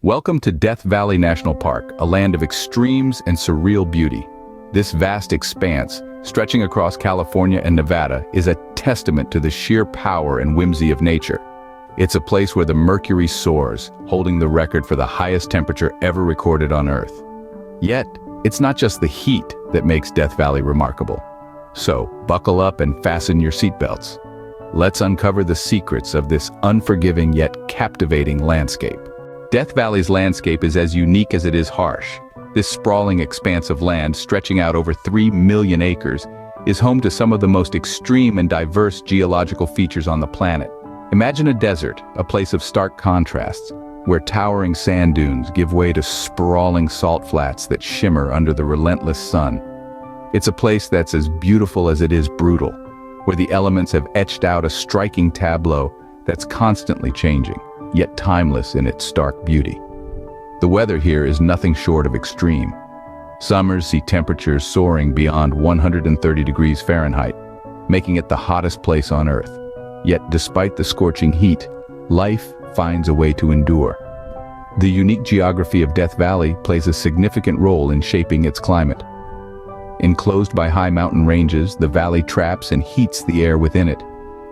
Welcome to Death Valley National Park, a land of extremes and surreal beauty. This vast expanse, stretching across California and Nevada, is a testament to the sheer power and whimsy of nature. It's a place where the mercury soars, holding the record for the highest temperature ever recorded on Earth. Yet, it's not just the heat that makes Death Valley remarkable. So, buckle up and fasten your seatbelts. Let's uncover the secrets of this unforgiving yet captivating landscape. Death Valley's landscape is as unique as it is harsh. This sprawling expanse of land, stretching out over 3 million acres, is home to some of the most extreme and diverse geological features on the planet. Imagine a desert, a place of stark contrasts, where towering sand dunes give way to sprawling salt flats that shimmer under the relentless sun. It's a place that's as beautiful as it is brutal, where the elements have etched out a striking tableau that's constantly changing, yet timeless in its stark beauty. The weather here is nothing short of extreme. Summers see temperatures soaring beyond 130 degrees Fahrenheit, making it the hottest place on Earth. Yet despite the scorching heat, life finds a way to endure. The unique geography of Death Valley plays a significant role in shaping its climate. Enclosed by high mountain ranges, the valley traps and heats the air within it,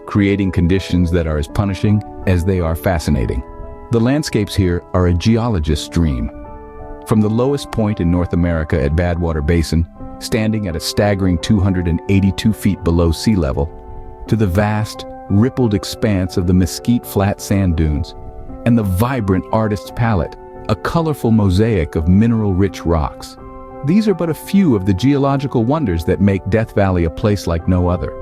creating conditions that are as punishing as they are fascinating. The landscapes here are a geologist's dream. From the lowest point in North America at Badwater Basin, standing at a staggering 282 feet below sea level, to the vast, rippled expanse of the Mesquite Flat sand dunes, and the vibrant artist's palette, a colorful mosaic of mineral-rich rocks. These are but a few of the geological wonders that make Death Valley a place like no other.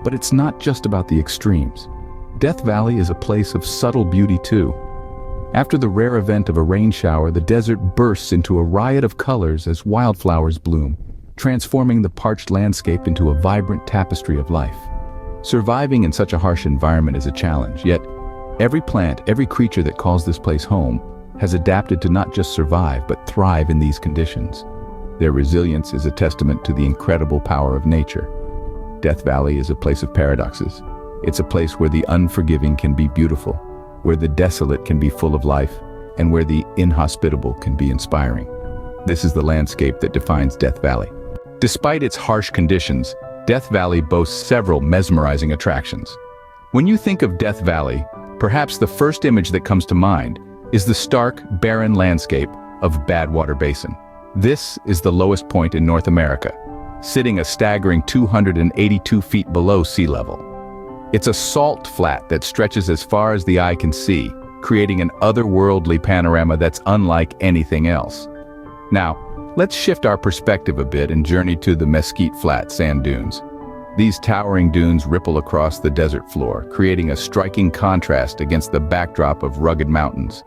But it's not just about the extremes. Death Valley is a place of subtle beauty too. After the rare event of a rain shower, the desert bursts into a riot of colors as wildflowers bloom, transforming the parched landscape into a vibrant tapestry of life. Surviving in such a harsh environment is a challenge, yet every plant, every creature that calls this place home has adapted to not just survive, but thrive in these conditions. Their resilience is a testament to the incredible power of nature. Death Valley is a place of paradoxes. It's a place where the unforgiving can be beautiful, where the desolate can be full of life, and where the inhospitable can be inspiring. This is the landscape that defines Death Valley. Despite its harsh conditions, Death Valley boasts several mesmerizing attractions. When you think of Death Valley, perhaps the first image that comes to mind is the stark, barren landscape of Badwater Basin. This is the lowest point in North America, sitting a staggering 282 feet below sea level. It's a salt flat that stretches as far as the eye can see, creating an otherworldly panorama that's unlike anything else. Now, let's shift our perspective a bit and journey to the Mesquite Flat sand dunes. These towering dunes ripple across the desert floor, creating a striking contrast against the backdrop of rugged mountains.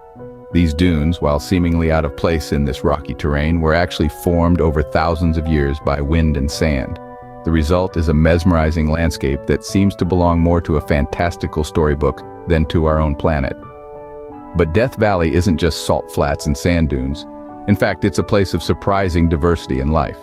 These dunes, while seemingly out of place in this rocky terrain, were actually formed over thousands of years by wind and sand. The result is a mesmerizing landscape that seems to belong more to a fantastical storybook than to our own planet. But Death Valley isn't just salt flats and sand dunes. In fact, it's a place of surprising diversity in life.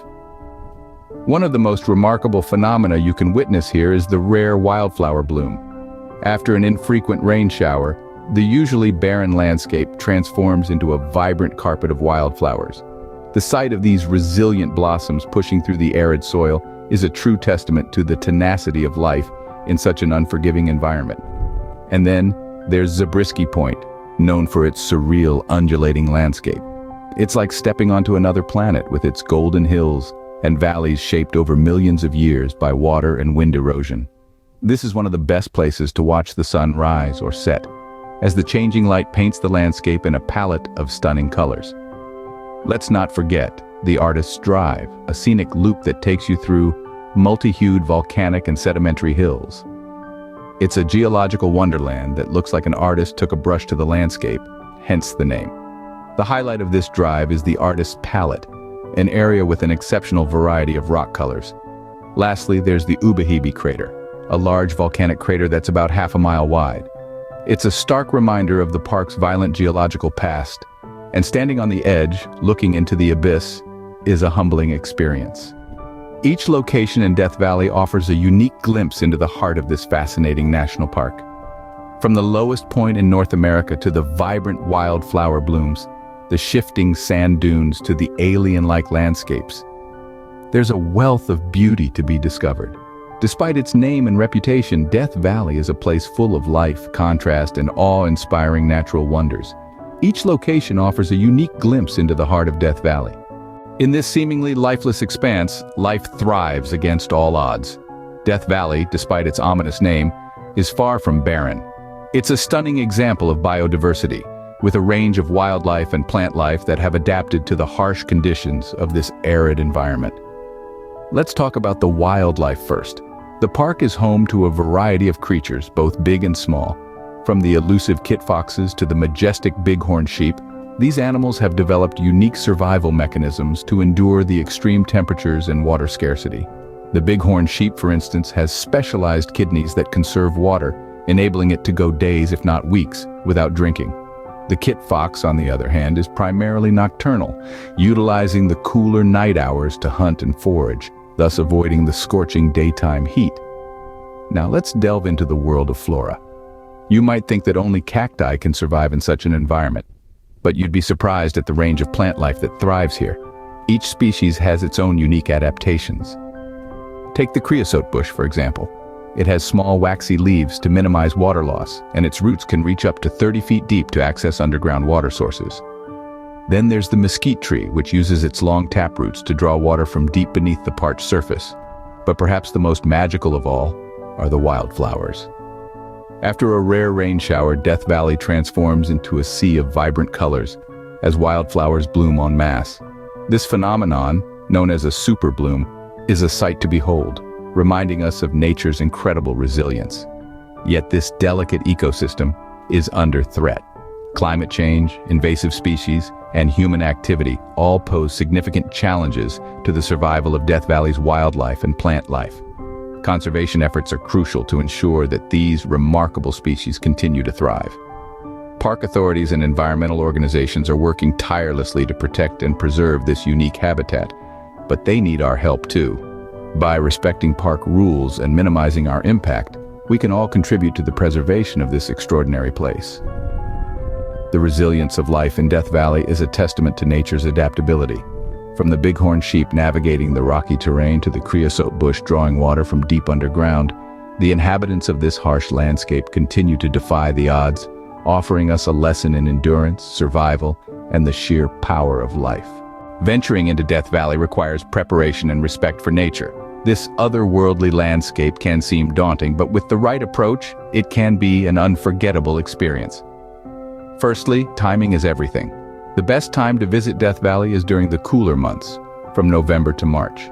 One of the most remarkable phenomena you can witness here is the rare wildflower bloom. After an infrequent rain shower, the usually barren landscape transforms into a vibrant carpet of wildflowers. The sight of these resilient blossoms pushing through the arid soil is a true testament to the tenacity of life in such an unforgiving environment. And then there's Zabriskie Point, known for its surreal, undulating landscape. It's like stepping onto another planet with its golden hills and valleys shaped over millions of years by water and wind erosion. This is one of the best places to watch the sun rise or set, as the changing light paints the landscape in a palette of stunning colors. Let's not forget the artist's drive, a scenic loop that takes you through multi-hued volcanic and sedimentary hills. It's a geological wonderland that looks like an artist took a brush to the landscape, hence the name. The highlight of this drive is the artist's palette, an area with an exceptional variety of rock colors. Lastly, there's the Ubehebe crater, a large volcanic crater that's about half a mile wide. It's a stark reminder of the park's violent geological past, and standing on the edge, looking into the abyss, is a humbling experience. Each location in Death Valley offers a unique glimpse into the heart of this fascinating national park. From the lowest point in North America to the vibrant wildflower blooms, the shifting sand dunes to the alien-like landscapes. There's a wealth of beauty to be discovered. Despite its name and reputation, Death Valley is a place full of life, contrast, and awe-inspiring natural wonders. Each location offers a unique glimpse into the heart of Death Valley. In this seemingly lifeless expanse, life thrives against all odds. Death Valley, despite its ominous name, is far from barren. It's a stunning example of biodiversity, with a range of wildlife and plant life that have adapted to the harsh conditions of this arid environment. Let's talk about the wildlife first. The park is home to a variety of creatures, both big and small. From the elusive kit foxes to the majestic bighorn sheep, these animals have developed unique survival mechanisms to endure the extreme temperatures and water scarcity. The bighorn sheep, for instance, has specialized kidneys that conserve water, enabling it to go days, if not weeks, without drinking. The kit fox, on the other hand, is primarily nocturnal, utilizing the cooler night hours to hunt and forage, thus avoiding the scorching daytime heat. Now let's delve into the world of flora. You might think that only cacti can survive in such an environment, but you'd be surprised at the range of plant life that thrives here. Each species has its own unique adaptations. Take the creosote bush, for example. It has small waxy leaves to minimize water loss, and its roots can reach up to 30 feet deep to access underground water sources. Then there's the mesquite tree, which uses its long taproots to draw water from deep beneath the parched surface. But perhaps the most magical of all are the wildflowers. After a rare rain shower, Death Valley transforms into a sea of vibrant colors as wildflowers bloom en masse. This phenomenon, known as a super bloom, is a sight to behold, reminding us of nature's incredible resilience. Yet this delicate ecosystem is under threat. Climate change, invasive species, and human activity all pose significant challenges to the survival of Death Valley's wildlife and plant life. Conservation efforts are crucial to ensure that these remarkable species continue to thrive. Park authorities and environmental organizations are working tirelessly to protect and preserve this unique habitat, but they need our help too. By respecting park rules and minimizing our impact, we can all contribute to the preservation of this extraordinary place. The resilience of life in Death Valley is a testament to nature's adaptability. From the bighorn sheep navigating the rocky terrain to the creosote bush drawing water from deep underground, the inhabitants of this harsh landscape continue to defy the odds, offering us a lesson in endurance, survival, and the sheer power of life. Venturing into Death Valley requires preparation and respect for nature. This otherworldly landscape can seem daunting, but with the right approach, it can be an unforgettable experience. Firstly, timing is everything. The best time to visit Death Valley is during the cooler months, from November to March.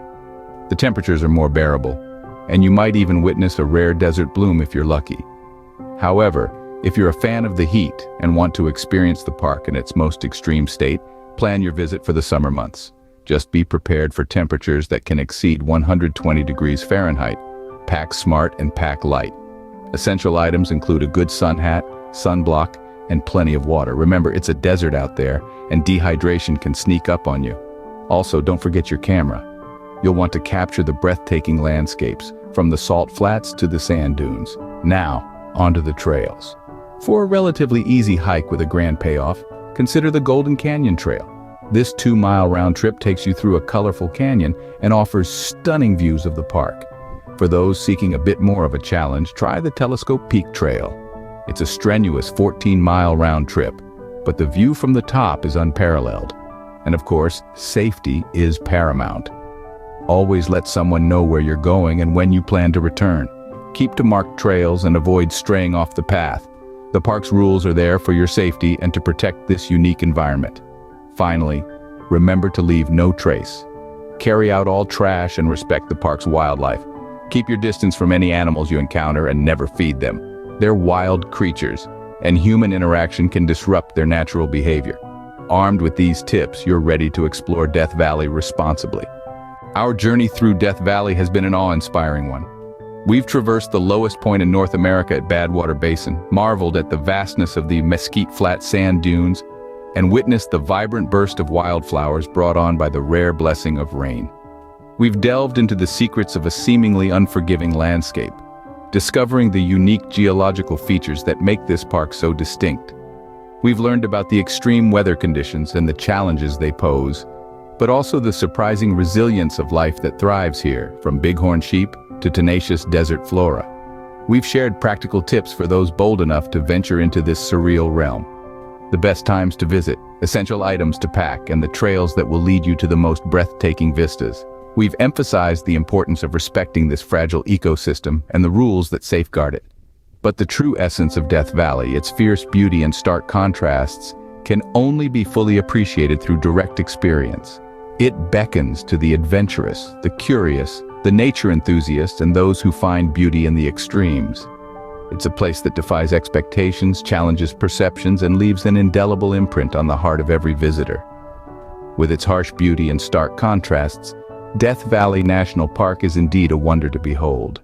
The temperatures are more bearable, and you might even witness a rare desert bloom if you're lucky. However, if you're a fan of the heat and want to experience the park in its most extreme state, plan your visit for the summer months. Just be prepared for temperatures that can exceed 120 degrees Fahrenheit. Pack smart and pack light. Essential items include a good sun hat, sunblock, and plenty of water. Remember, it's a desert out there, and dehydration can sneak up on you. Also, don't forget your camera. You'll want to capture the breathtaking landscapes, from the salt flats to the sand dunes. Now, onto the trails. For a relatively easy hike with a grand payoff, consider the Golden Canyon Trail. This 2-mile round trip takes you through a colorful canyon and offers stunning views of the park. For those seeking a bit more of a challenge, try the Telescope Peak Trail. It's a strenuous 14-mile round trip, but the view from the top is unparalleled. And of course, safety is paramount. Always let someone know where you're going and when you plan to return. Keep to marked trails and avoid straying off the path. The park's rules are there for your safety and to protect this unique environment. Finally, remember to leave no trace. Carry out all trash and respect the park's wildlife. Keep your distance from any animals you encounter and never feed them. They're wild creatures, and human interaction can disrupt their natural behavior. Armed with these tips, you're ready to explore Death Valley responsibly. Our journey through Death Valley has been an awe-inspiring one. We've traversed the lowest point in North America at Badwater Basin, marveled at the vastness of the Mesquite Flat sand dunes, and witnessed the vibrant burst of wildflowers brought on by the rare blessing of rain. We've delved into the secrets of a seemingly unforgiving landscape, discovering the unique geological features that make this park so distinct. We've learned about the extreme weather conditions and the challenges they pose, but also the surprising resilience of life that thrives here, from bighorn sheep to tenacious desert flora. We've shared practical tips for those bold enough to venture into this surreal realm. The best times to visit, essential items to pack, and the trails that will lead you to the most breathtaking vistas. We've emphasized the importance of respecting this fragile ecosystem and the rules that safeguard it. But the true essence of Death Valley, its fierce beauty and stark contrasts, can only be fully appreciated through direct experience. It beckons to the adventurous, the curious, the nature enthusiasts, and those who find beauty in the extremes. It's a place that defies expectations, challenges perceptions, and leaves an indelible imprint on the heart of every visitor. With its harsh beauty and stark contrasts, Death Valley National Park is indeed a wonder to behold.